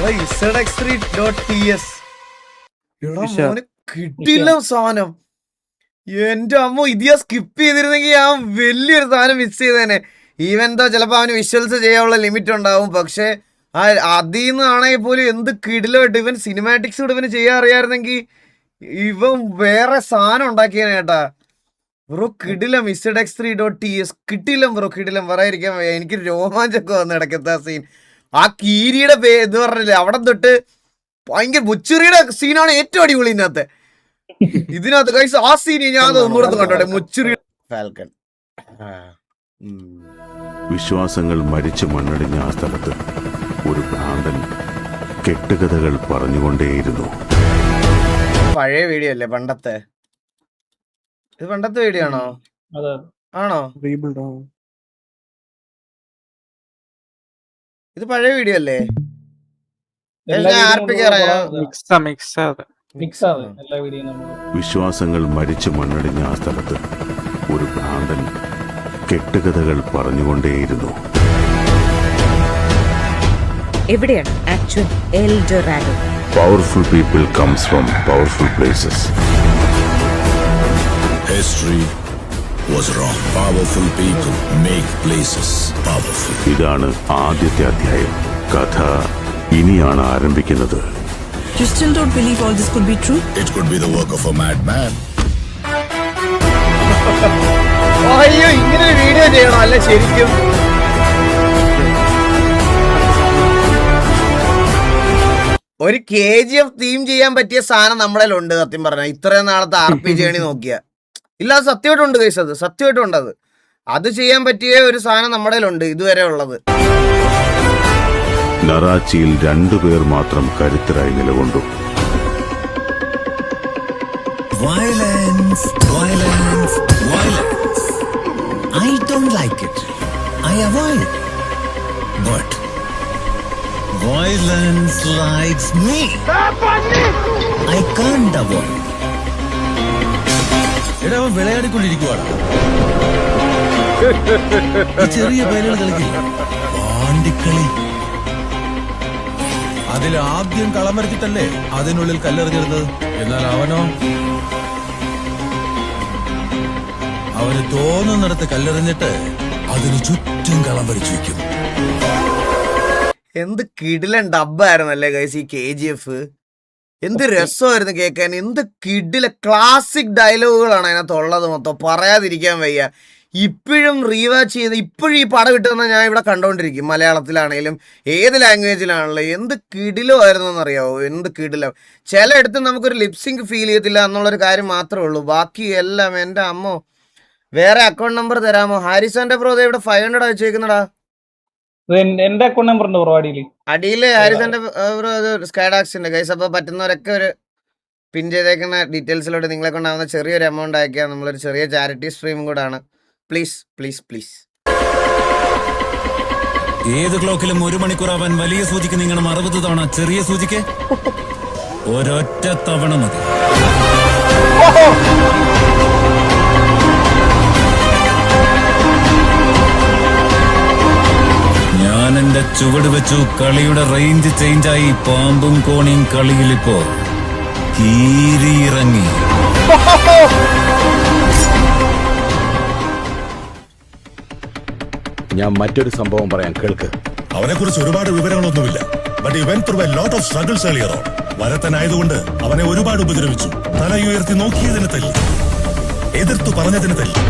ZX3.TS കിട്ടില്ല സാധനം. എന്റെ അമ്മ ഇത് ഞാൻ സ്കിപ്പ് ചെയ്തിരുന്നെങ്കിൽ ഞാൻ വലിയൊരു സാധനം മിസ് ചെയ്തേനെ. ഈവൻ ദോ ചിലപ്പോൾ അവന് വിഷ്വൽസ് ചെയ്യാനുള്ള ലിമിറ്റ് ഉണ്ടാവും, പക്ഷെ അതിൽ നിന്നാണെങ്കിൽ പോലും എന്ത് കിടിലായിട്ട് ഇവൻ സിനിമാറ്റിക്സ് കൂടെ ഇവന് ചെയ്യാൻ അറിയാമായിരുന്നെങ്കിൽ ഇവൻ വേറെ സാധനം ഉണ്ടാക്കിയാണ് കേട്ടാ. ബ്രോ കിടിലം ZX3.TS കിട്ടില്ല ബ്രോ, കിടിലം പറയാതിരിക്കാൻ വയ്യ. എനിക്ക് രോമാഞ്ചൊക്കെ വന്ന് ഇടയ്ക്കത്തെ ആ സീൻ. ആ കീരിയുടെ ഇത് പറഞ്ഞില്ലേ, അവിടെ തൊട്ട് ഭയങ്കര മുച്ചിറിയുടെ സീനാണ് ഏറ്റവും അടിപൊളി ഇതിനകത്ത്. ഇതിനകത്ത് കൈസ് ആ സീൻ ഞാൻ ഒന്നുകൂടെ കണ്ടോട്ടെ, മുച്ചിറി ഫാൽക്കൺ. വിശ്വാസങ്ങൾ മരിച്ചു മണ്ണടിഞ്ഞ ആ സ്ഥലത്ത് ഒരു ഭ്രാന്തൻ കെട്ടുകഥകൾ പറഞ്ഞുകൊണ്ടേയിരുന്നു. പഴയ വീഡിയോ അല്ലേ പണ്ടത്തെ? ഇത് പണ്ടത്തെ വീഡിയോ ആണോ? ആണോ? ഇത് പഴയ വീഡിയോ അല്ലേ? വിശ്വാസങ്ങൾ മരിച്ചു മണ്ണടിഞ്ഞ ആ സ്ഥലത്ത് ഒരു ഭ്രാന്തൻ കെട്ടുകഥകൾ പറഞ്ഞുകൊണ്ടേയിരുന്നു. എവിടെയാണ് actual L Dorado? Powerful people comes from powerful places. History was wrong. Powerful people make places powerful. ഇതാണ് ആദ്യത്തെ അധ്യായം. കഥ ഇനിയാണ് ആരംഭിക്കുന്നത്. You still don't believe all this could be true? It could be the work of a madman. അയ്യോ, ഇങ്ങനെ video ചെയ്യണോ? അല്ല ശരിക്കും ഒരു KGF തീം ചെയ്യാൻ പറ്റിയ സാധനം നമ്മളെ ഉണ്ട്. സത്യം പറഞ്ഞ ഇത്രയും നാളത്തെ RPG നോക്കിയ ഇല്ല, അത് സത്യമായിട്ടുണ്ട് കേസ്. അത് സത്യമായിട്ടുണ്ട്. അത് ചെയ്യാൻ പറ്റിയ ഒരു സാധനം നമ്മുടെ ഉണ്ട് ഇതുവരെ ഉള്ളത്. നറാച്ചിയിൽ 2 പേർ മാത്രം കരുത്തരായി നിലകൊണ്ടു. Violence, violence, violence. I don't like it. I avoid it. But violence likes me. I can't avoid. എടാ, അവൻ വിളയാടിക്കൊണ്ടിരിക്കുവാണ്. ചെറിയ പേരുകൾ കളിക്കില്ല, പാണ്ടിക്കളി. അതിൽ ആദ്യം കളം വരച്ചിട്ടല്ലേ അതിനുള്ളിൽ കല്ലെറിഞ്ഞെടുത്തത്. എന്നാൽ അവന് തോന്നുന്നിടത്ത് കല്ലെറിഞ്ഞിട്ട് അതിന് ചുറ്റും കളം വരച്ചു വെക്കും. എന്ത് കിടിലൻ ഡബ്ബായിരുന്നല്ലേ ഗൈസ് ഈ KGF. എന്ത് രസമായിരുന്നു കേൾക്കാൻ. എന്ത് കിടില ക്ലാസിക് ഡയലോഗുകളാണ് അതിനകത്തുള്ളത്. മൊത്തം പറയാതിരിക്കാൻ വയ്യ. ഇപ്പോഴും റീവാച്ച് ചെയ്ത് ഇപ്പോഴും ഈ പടം കിട്ടുന്ന ഞാൻ ഇവിടെ കണ്ടോണ്ടിരിക്കും. മലയാളത്തിലാണെങ്കിലും ഏത് ലാംഗ്വേജിലാണെങ്കിലും എന്ത് കിടിലമായിരുന്നു എന്നറിയാവോ. എന്ത് കിടിലം. ചിലയിടത്ത് നമുക്കൊരു ലിപ്സിങ്ക് ഫീൽ ചെയ്യത്തില്ല എന്നുള്ളൊരു കാര്യം മാത്രമേ ഉള്ളൂ. ബാക്കി എല്ലാം എൻ്റെ അമ്മോ. വേറെ അക്കൗണ്ട് നമ്പർ തരാമോ? ഹാരിസന്റെ ബ്രോ ഇവിടെ 500 വെച്ചേക്കുന്നടാ. എന്റെ അക്കൗണ്ട് നമ്പർ ഉണ്ട് ബ്രോ അടിയില് ഹാരിസന്റെ ബ്രോ സ്കൈഡാക്സിന്റെ ഗൈസ്. അപ്പൊ പറ്റുന്നവരൊക്കെ ഒരു പിൻ ചെയ്തേക്കുന്ന ഡീറ്റെയിൽസിലോട്ട് നിങ്ങളെ കൊണ്ടാവുന്ന ചെറിയൊരു എമൗണ്ട് അയക്കുക. നമ്മളൊരു ചെറിയ ചാരിറ്റി സ്ട്രീം കൂടെ ആണ്. Please please please. ഏത് ക്ലോക്കിലും 1 മണിക്കൂർ ആവാൻ വലിയ സൂചിക്ക് നീങ്ങണം 60 തവണ, ചെറിയ സൂചിക്ക് ഒരൊറ്റ തവണ മതി. ഞാൻ എന്റെ ചുവട് വെച്ചു. കളിയുടെ റേഞ്ച് ചേഞ്ചായി. പാമ്പും കോണിയും കളിയിലിപ്പോ കീരിയിറങ്ങി. ഞാൻ മറ്റൊരു സംഭവം പറയാൻ കേൾക്ക്. അവനെ കുറിച്ച് ഒരുപാട് വിവരങ്ങളൊന്നുമില്ല. But he went through a lot of struggles earlier on. വരത്തനായതുകൊണ്ട് അവനെ ഒരുപാട് ഉപദ്രവിച്ചു. തലയുയർത്തി നോക്കിയതിന് തല്ലി, എതിർത്തു പറഞ്ഞതിന് തല്ലി,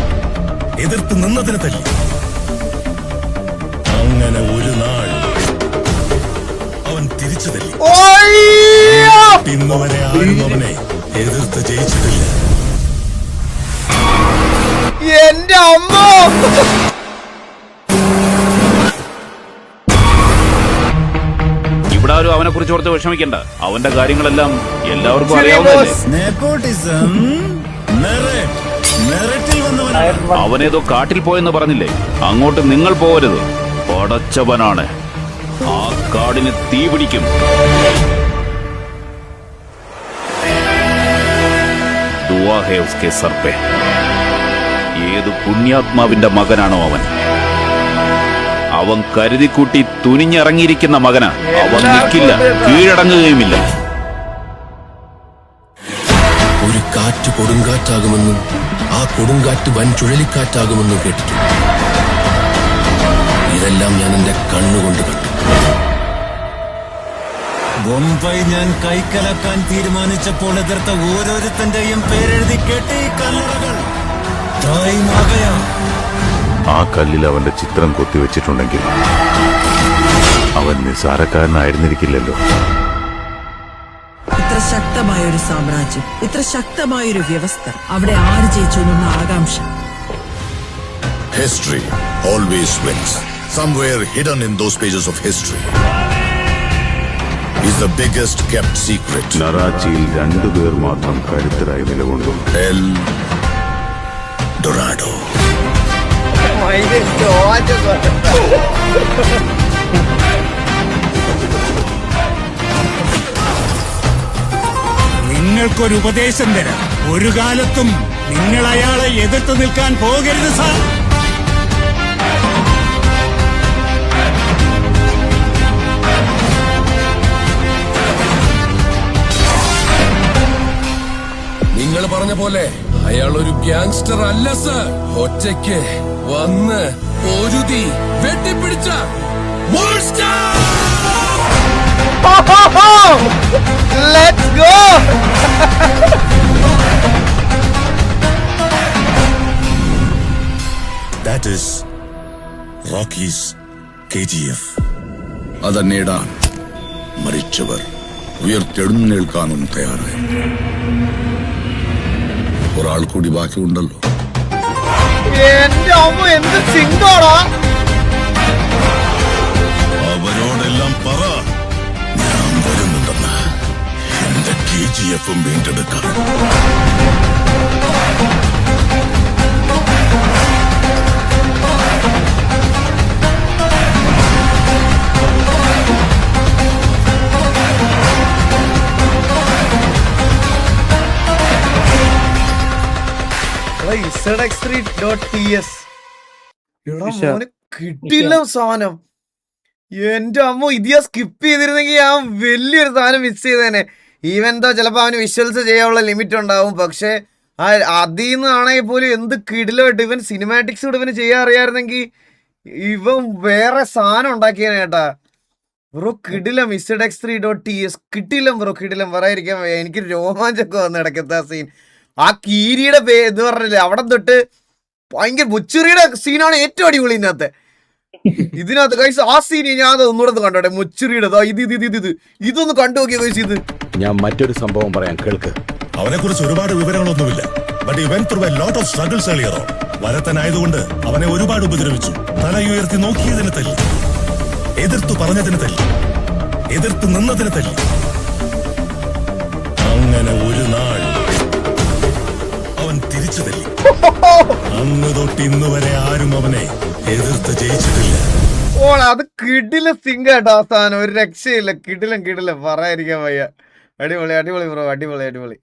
എതിർത്ത് നിന്നതിന് തല്ലി. അങ്ങനെ ഒരു നാൾ അവൻ തിരിച്ചു തല്ലി. ഇന്നുവരെ ആരും അവനെ എതിർത്ത് ജയിച്ചിട്ടില്ല. എന്റെ അമ്മ. ഇവിടെ ആരും അവനെ കുറിച്ച് ഓർത്ത് വിഷമിക്കണ്ട. അവന്റെ കാര്യങ്ങളെല്ലാം എല്ലാവർക്കും അറിയാവുന്നതല്ലേ. അവനേതോ കാട്ടിൽ പോയെന്ന് പറഞ്ഞില്ലേ? അങ്ങോട്ട് നിങ്ങൾ പോകരുത്. പടച്ചവനാണ്. ആ കാടിന് തീ പിടിക്കും. ദുആ ഹേ ഉസ്കെ സർ പേ. ഏത് പുണ്യാത്മാവിന്റെ മകനാണോ അവൻ, അവൻ കരുതിക്കൂട്ടി തുനിഞ്ഞിറങ്ങിയിരിക്കുന്ന മകന് അവൻ നിൽക്കില്ല, കീഴടങ്ങുകയുമില്ല. ഒരു കാറ്റ് കൊടുങ്കാറ്റാകുമെന്നും ആ കൊടുങ്കാറ്റ് വൻ ചുഴലിക്കാറ്റാകുമെന്നും കേട്ടിട്ടുണ്ട്. ഇതെല്ലാം ഞാൻ എന്റെ കണ്ണുകൊണ്ട് കണ്ടു. ബൊംബൈ ഞാൻ കൈക്കലക്കാൻ തീരുമാനിച്ചപ്പോൾ എതിർത്ത ഓരോരുത്തന്റെയും പേരെഴുതി കേട്ട് ഈ കല്ലറകൾ ആ കല്ലിൽ അവന്റെ ചിത്രം കൊത്തിവെച്ചിട്ടുണ്ടെങ്കിൽ അവൻ നിസ്സാരക്കാരനായിരുന്നിരിക്കില്ലല്ലോ. ഇത്ര ശക്തമായ ഒരു സാമ്രാജ്യം, ഇത്ര ശക്തമായ ഒരു വ്യവസ്ഥ, അവിടെ ആര് ജയിച്ചു എന്നുള്ള ആകാംക്ഷ. History always wins. Somewhere hidden in those pages of history is the biggest kept secret. നറാച്ചിയിൽ 2 പേർ മാത്രം കരുത്തരായി നിലകൊണ്ടു. El Dorado. നിങ്ങൾക്കൊരു ഉപദേശം തരാം. ഒരു കാലത്തും നിങ്ങൾ അയാളെ എതിർത്ത് നിൽക്കാൻ പോകരുത് സാർ. നിങ്ങൾ പറഞ്ഞ പോലെ അയാൾ ഒരു ഗ്യാങ്സ്റ്റർ അല്ല സർ. ഒറ്റയ്ക്ക് വന്ന് പൊരുതി വെട്ടിപ്പിടിച്ച Let's go! That is Rocky's KGF. അത് നേടാൻ മരിച്ചവർ ഉയർത്തെഴുന്നേൽക്കാനും തയ്യാറായി. ഒരാൾ കൂടി ബാക്കിയുണ്ടല്ലോ. എന്റെ അമ്മ എന്ത് സിംഗാടാ! അവരോടെല്ലാം പറ, ഞാൻ വരുന്നുണ്ടെന്ന്. എന്റെ KGF വീണ്ടെടുക്കാം. ZX3.ts കിട്ടില്ല സാധനം. എന്റെ അമ്മ ഇത് ഞാൻ സ്കിപ്പ് ചെയ്തിരുന്നെങ്കിൽ ഞാൻ വലിയൊരു സാധനം മിസ് ചെയ്തേനെ. ഈവൻ ദോ ചിലപ്പോൾ അവന് വിഷ്വൽസ് ചെയ്യാനുള്ള ലിമിറ്റ് ഉണ്ടാവും, പക്ഷെ അതിൽ നിന്നാണെങ്കിൽ പോലും എന്ത് കിടിലായിട്ട് ഇവൻ സിനിമാറ്റിക്സ് കൂടെ ഇവന് ചെയ്യാൻ അറിയാമായിരുന്നെങ്കിൽ ഇവൻ വേറെ സാധനം ഉണ്ടാക്കിയേനെ കേട്ടാ. ബ്രോ കിടിലം ZX3.ts കിട്ടില്ല ബ്രോ, കിടിലം പറയാതിരിക്കാൻ വയ്യ. എനിക്ക് രോമാഞ്ചൊക്കെ വന്നു ഇടയ്ക്കത്തെ ആ സീൻ. ആ കീരിയുടെ എന്ന് പറഞ്ഞില്ലേ, അവിടെ തൊട്ട് ഭയങ്കര മുച്ചിറിയുടെ സീനാണ് ഏറ്റവും അടിപൊളി ഇതിനകത്ത് കൈസ്. ആ സീൻ ഞാൻ അത് ഒന്നുകൂടെ കണ്ടോട്ടെ, മുച്ചിറിയുടെ ഇതൊന്ന് കണ്ടു നോക്കിയ കൈസ്. ഇത് ഞാൻ മറ്റൊരു സംഭവം പറയാം, കേൾക്ക്. അവനെ കുറിച്ച് ഒരുപാട് വിവരങ്ങളൊന്നുമില്ല. But he went through a lot of struggles earlier on. വരത്തനായതുകൊണ്ട് അവനെ ഒരുപാട് ഉപദ്രവിച്ചു. തലയുയർത്തി നോക്കിയതിന് തല്ലി, എതിർത്തു പറഞ്ഞതിന് തല്ലി, എതിർത്ത് നിന്നതിന് തല്ലി. അങ്ങനെ ഒരു നാൾ അവൻ തിരിച്ചു തല്ലി. അന്ന് തൊട്ട് ഇന്ന് വരെ ആരും അവനെ എതിർത്ത് ജയിച്ചിട്ടില്ല. അത് കിടില സിംഗാട്ടോ. അവസാനം ഒരു രക്ഷയില്ല. കിടിലം പറയാതിരിക്കാൻ വയ്യ. അടിപൊളി ബ്രോ, അടിപൊളി.